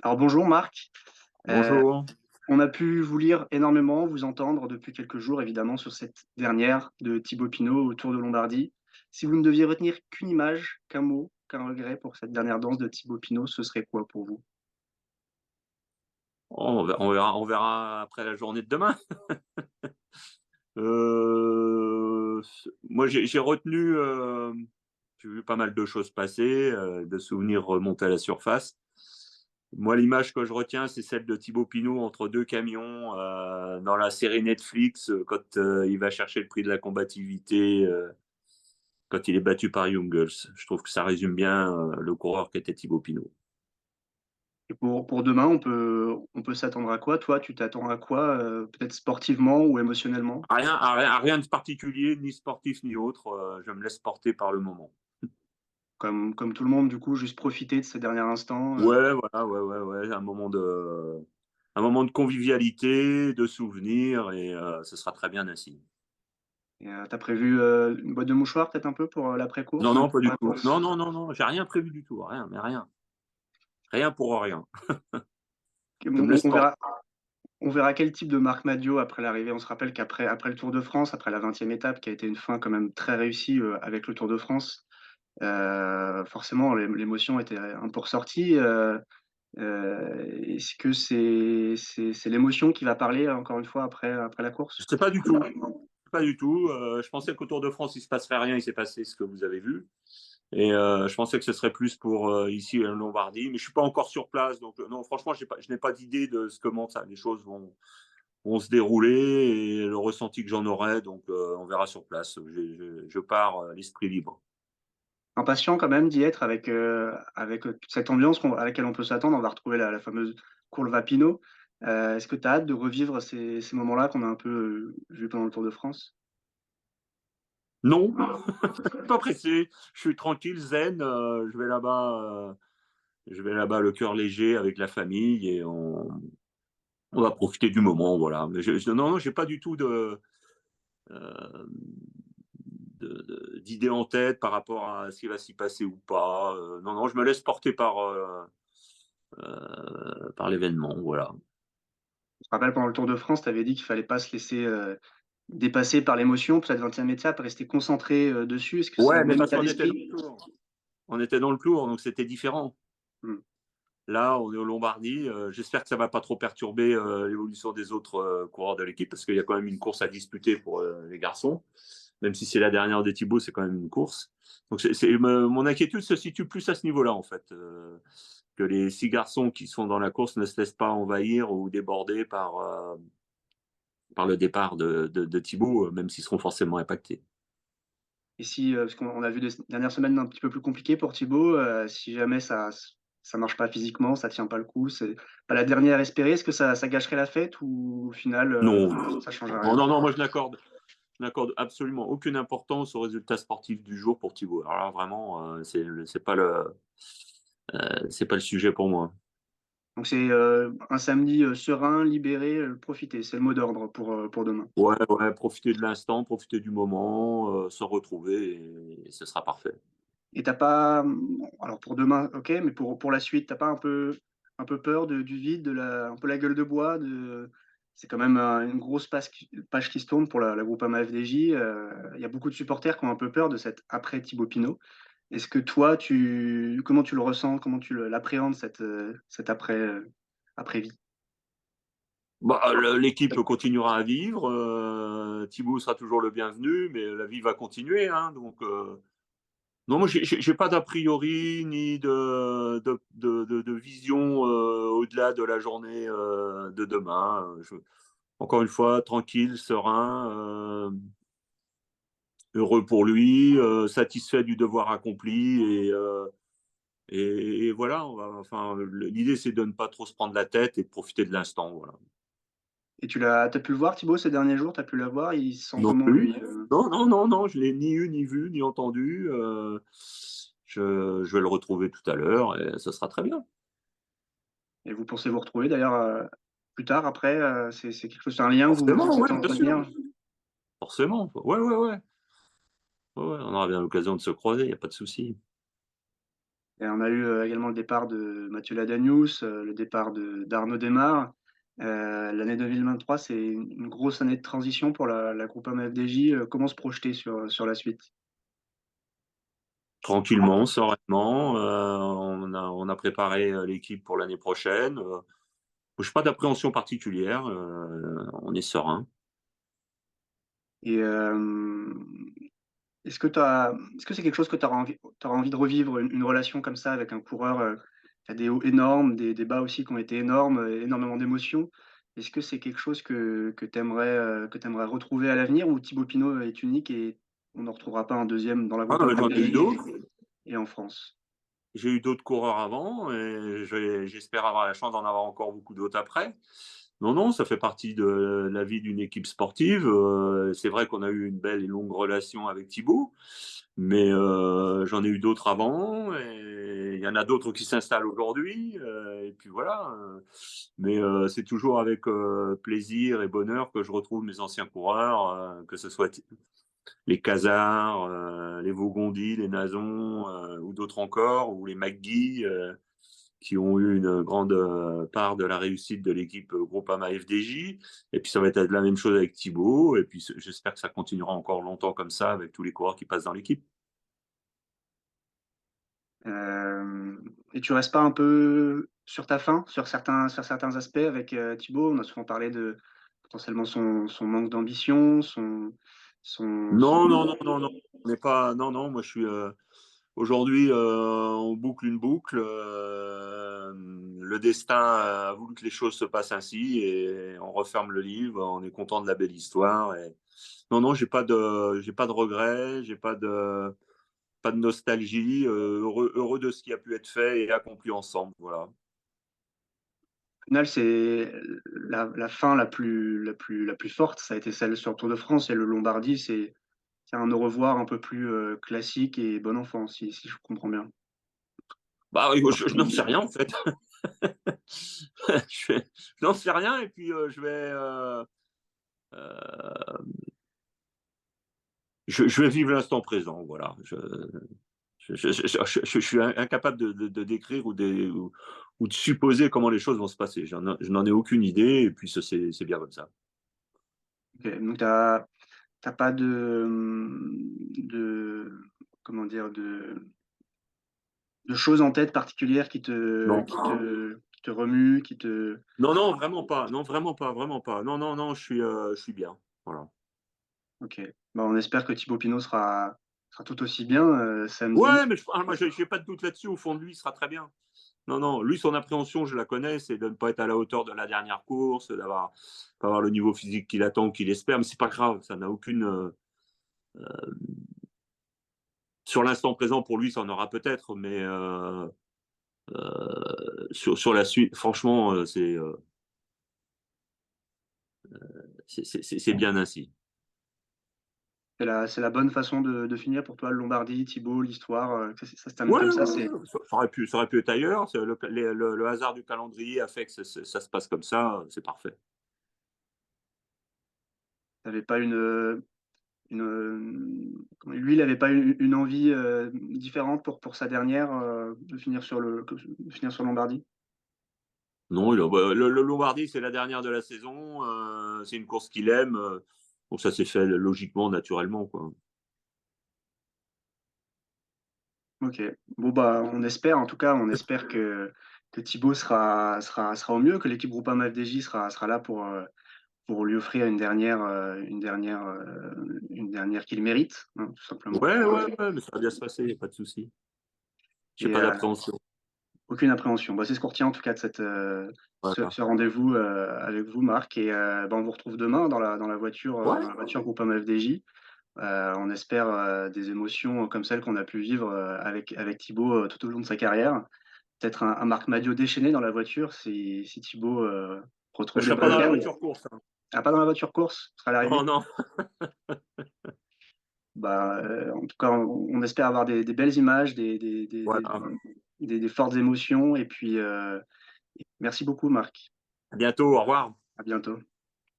Alors bonjour Marc. Euh, Bonjour. on a pu vous lire énormément, vous entendre depuis quelques jours évidemment sur cette dernière de Thibaut Pinot au Tour de Lombardie. Si vous ne deviez retenir qu'une image, qu'un mot, qu'un regret pour cette dernière danse de Thibaut Pinot, ce serait quoi pour vous? On verra après la journée de demain. Moi, j'ai retenu, j'ai vu pas mal de choses passer, de souvenirs remonter à la surface. Moi, l'image que je retiens, c'est celle de Thibaut Pinot entre deux camions dans la série Netflix, quand il va chercher le prix de la combativité, quand il est battu par Jungels. Je trouve que ça résume bien le coureur qu'était Thibaut Pinot. Et pour demain, on peut s'attendre à quoi? Toi, tu t'attends à quoi, peut-être sportivement ou émotionnellement? Rien de particulier, ni sportif ni autre. Je me laisse porter par le moment. Comme tout le monde, du coup, juste profiter de ces derniers instants. Ouais, voilà, ouais, ouais, ouais, un moment de convivialité, de souvenirs, et ce sera très bien ainsi. T'as prévu une boîte de mouchoirs peut-être un peu pour Non, l'après-course? non, pas Pour du la tout. course. Non, non, non, non, j'ai rien prévu du tout, rien, mais rien. Rien pour rien. Ok, Je bon, me laisse on porter. verra. On verra quel type de Marc Madiot après l'arrivée. On se rappelle qu'après le Tour de France, après la 20e étape, qui a été une fin quand même très réussie avec le Tour de France, forcément l'émotion était un peu ressortie. Est-ce que c'est l'émotion qui va parler encore une fois après la Je course? sais pas du tout. Pas du tout. Je pensais qu'au Tour de France, il se passerait rien. Il s'est passé ce que vous avez vu. Et je pensais que ce serait plus pour ici en Lombardie, mais je suis pas encore sur place, donc non, franchement, je n'ai pas d'idée de comment ça, les choses vont se dérouler et le ressenti que j'en aurai. Donc, on verra sur place. Je pars l'esprit libre. Impatient quand même d'y être avec toute cette ambiance à laquelle on peut s'attendre. On va retrouver la fameuse Courle Pinot. Est-ce que tu as hâte de revivre ces moments-là qu'on a un peu vus pendant le Tour de France? Non, pas pressé. Je suis tranquille, zen. Je vais là-bas le cœur léger avec la famille et on va profiter du moment, voilà. Mais non, non, j'ai pas du tout euh, d'idées en tête par rapport à ce qui va s'y passer ou pas. Non, non, je me laisse porter par l'événement, voilà. Je me rappelle pendant le Tour de France, tu avais dit qu'il fallait pas se laisser dépasser par l'émotion pour cette 20e étape, rester concentré dessus. Est-ce que c'est Ouais, le mais même parce état qu'on était dans d'esprit? le tour. On était dans le tour, donc c'était différent. Hmm. Là, on est au Lombardie. J'espère que ça va pas trop perturber l'évolution des autres coureurs de l'équipe, parce qu'il y a quand même une course à disputer pour les garçons. Même si c'est la dernière des Thibaut, c'est quand même une course. Donc, mon inquiétude se situe plus à ce niveau-là, en fait. Que les 6 garçons qui sont dans la course ne se laissent pas envahir ou déborder par le départ de Thibaut, même s'ils seront forcément impactés. Et si, parce qu'on a vu des dernières semaines un petit peu plus compliquées pour Thibaut, si jamais ça marche pas physiquement, ça tient pas le coup, c'est pas la dernière espérée, est-ce que ça gâcherait la fête ou au final, Non, ça changerait non, rien? non, non, moi je n'accorde absolument aucune importance au résultat sportif du jour pour Thibaut. Alors là, vraiment, c'est pas le sujet pour moi. Donc c'est, un samedi, serein, libéré, profiter, c'est le mot d'ordre pour demain. Ouais, ouais, profiter de l'instant, profiter du moment, se retrouver et ce sera parfait. Et t'as pas, alors pour demain, OK, mais pour la suite, t'as pas un peu peur du vide, un peu la gueule de bois de c'est quand même, une grosse page qui se tourne pour la Groupama FDJ, il y a beaucoup de supporters qui ont un peu peur de cet après Thibaut Pinot. Est-ce que toi, comment tu le ressens? Comment tu l'appréhendes cet après-vie? Bah, l'équipe continuera à vivre. Thibaut sera toujours le bienvenu, mais la vie va continuer, hein, donc non, moi j'ai pas d'a priori ni de vision au-delà de la journée de demain. Encore une fois, tranquille, serein, heureux pour lui, satisfait du devoir accompli et voilà. Enfin, l'idée c'est de ne pas trop se prendre la tête et de profiter de l'instant. Voilà. Et t'as pu le voir Thibaut ces derniers jours? T'as pu la voir? Il se sent Non comment plus. lui? Non, non, non, non, je l'ai ni eu, ni vu, ni entendu. Je vais le retrouver tout à l'heure et ce sera très bien. Et vous pensez vous retrouver d'ailleurs, plus tard après, c'est quelque chose, c'est un lien que vous Forcément, souhaitez ouais, bien sûr. entretenir? Forcément. Ouais, ouais, ouais. Ouais, ouais, on aura bien l'occasion de se croiser, il n'y a pas de souci. Et on a eu, également le départ de Mathieu Ladanius, le départ d'Arnaud Démare. L'année 2023, c'est une grosse année de transition pour la Groupama FDJ. Comment se projeter sur la suite? Tranquillement, sereinement. On a préparé l'équipe pour l'année prochaine. Je n'ai pas d'appréhension particulière. On est serein. Et est-ce que c'est quelque chose que tu auras envie de revivre, une relation comme ça avec un coureur, qui a des hauts énormes, des bas aussi qui ont été énormes, énormément d'émotions? Est-ce que c'est quelque chose que tu aimerais retrouver à l'avenir, ou Thibaut Pinot est unique et on n'en retrouvera pas un deuxième dans la Ah, Groupama j'en ai eu FDJ d'autres. et en France? J'ai eu d'autres coureurs avant et j'espère avoir la chance d'en avoir encore beaucoup d'autres après. Non, non, ça fait partie de la vie d'une équipe sportive. C'est vrai qu'on a eu une belle et longue relation avec Thibaut, mais j'en ai eu d'autres avant et il y en a d'autres qui s'installent aujourd'hui. Et puis voilà. Mais c'est toujours avec plaisir et bonheur que je retrouve mes anciens coureurs, que ce soit les Casars, les Vaugondi, les Nazon, ou d'autres encore, ou les McGee, qui ont eu une grande part de la réussite de l'équipe Groupama FDJ. Et puis ça va être la même chose avec Thibaut. Et puis j'espère que ça continuera encore longtemps comme ça avec tous les coureurs qui passent dans l'équipe. Et tu restes pas un peu sur ta faim, sur certains aspects avec, Thibaut? On a souvent parlé de potentiellement son manque d'ambition, son Non, non, non, non, non. On n'est pas. Non, non. Moi, je suis. Aujourd'hui, on boucle une boucle. Le destin a voulu que les choses se passent ainsi et on referme le livre. On est content de la belle histoire. Et... Non, non, j'ai pas de regrets, j'ai pas de nostalgie. Heureux, heureux de ce qui a pu être fait et accompli ensemble. Voilà. Au final, c'est la fin la plus forte, ça a été celle sur le Tour de France, et le Lombardie, c'est un au revoir un peu plus, classique et bon enfant, si je comprends bien. Bah, oui, je n'en sais rien en fait. je, je n'en sais rien et puis euh, je vais vivre l'instant présent. Voilà. Je suis incapable de décrire ou de supposer comment les choses vont se passer. Je n'en ai aucune idée et puis c'est bien comme ça. OK, donc tu as pas de comment dire? De choses en tête particulières Non. qui te remuent, qui te Non, non, vraiment pas. Non, vraiment pas, vraiment pas. Non, non, non, je suis bien. Voilà. OK. Bah, on espère que Thibaut Pinot sera tout aussi bien, samedi. Ouais, mais moi, j'ai pas de doute là-dessus. Au fond de lui, il sera très bien. Non, non, lui, son appréhension, je la connais, c'est de ne pas être à la hauteur de la dernière course, pas avoir le niveau physique qu'il attend ou qu'il espère, mais c'est pas grave, ça n'a aucune. Sur l'instant présent, pour lui, ça en aura peut-être, mais sur la suite, franchement, c'est bien ainsi. C'est la bonne façon de finir pour toi, le Lombardie, Thibaut, l'histoire, que ça se termine Ouais, comme ouais, ça, c'est ouais, ça aurait pu être ailleurs. Le hasard du calendrier a fait que ça se passe comme ça, c'est parfait. tu avais pas lui, il avait pas une envie, différente pour sa dernière, de finir sur Lombardie? Non, bah, le Lombardie, c'est la dernière de la saison. C'est une course qu'il aime. Donc ça s'est fait logiquement, naturellement, quoi. OK. Bon, bah, on espère, en tout cas, on espère que Thibaut sera au mieux, que l'équipe Groupama FDJ sera là pour lui offrir une dernière qu'il mérite, hein, tout simplement. Ouais, ouais, ouais, mais ça va bien se passer, pas de souci. J'ai Et pas d'appréhension. aucune appréhension. Bah, c'est ce qu'on retient en tout cas de Voilà. ce rendez-vous, avec vous, Marc, et bah, on vous retrouve demain Ouais, dans la voiture Groupama FDJ. On espère, des émotions comme celles qu'on a pu vivre, avec Thibaut, tout au long de sa carrière. Peut-être un Marc Madiot déchaîné dans la voiture si Thibaut, je retrouve les serai pas bonnes dans la herbes. voiture course, hein. Ah, pas dans la voiture course? Ce sera à l'arrivée? Non, non. Bah, en tout cas, on espère avoir des belles images, Voilà. des fortes émotions, et puis, merci beaucoup, Marc. À bientôt, au revoir. À bientôt.